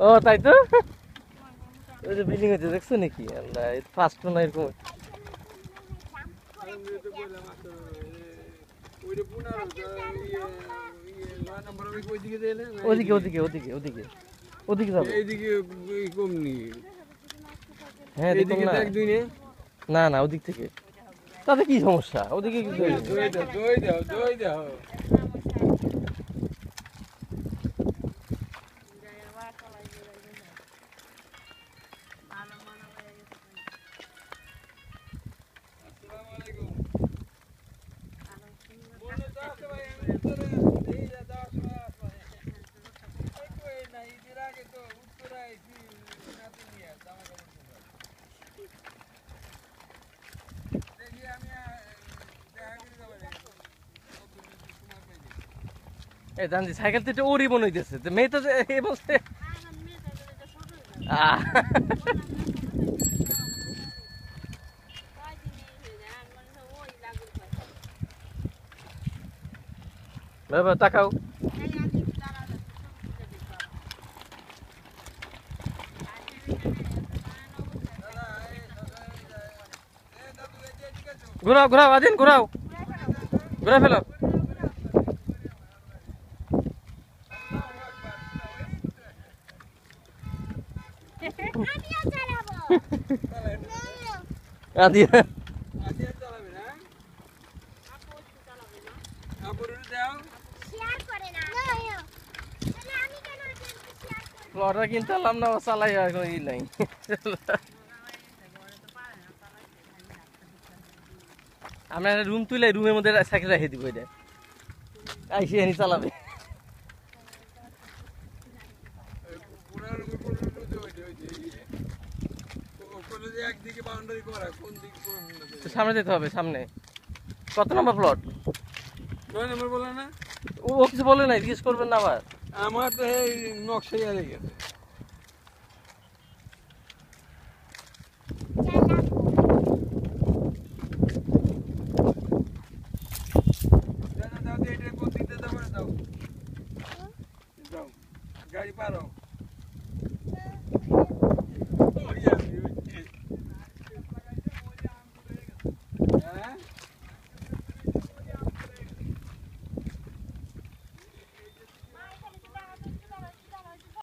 ও তাই তো, ওই যে বিল্ডিং হচ্ছে দেখছো নাকি? আল্লাহ, ফার্স্ট না এরকম। ওদিকে ওদিকে ওদিকে ওদিকে ওদিকে যাবো। হ্যাঁ দেখুন না, না না ওদিক থেকে, তাতে কি সমস্যা? ওদিকে এই জানছি সাইকেল তো ওরই মনে হইতেছে, মেয়ে তো এই বলছে বাবা তাকাও। ঘুরাও ঘুরাও আদিন, ঘুরাও, ঘুরা ফেলো। প্লটটা কিনতে পারলাম না, চালাই ই নাই। আমরা রুম তুলে রুমের মধ্যে সাইকেল রেখে দিব, এটা আইসি এনে চালাবে। সামনে যেতে হবে, সামনে। কত নম্বর প্লট? 9 নম্বর বলে না? ও কিছু বলে নাই, জিজ্ঞেস করবেন না আবার। আমার তো এই নকশাই হারিয়ে গেছে।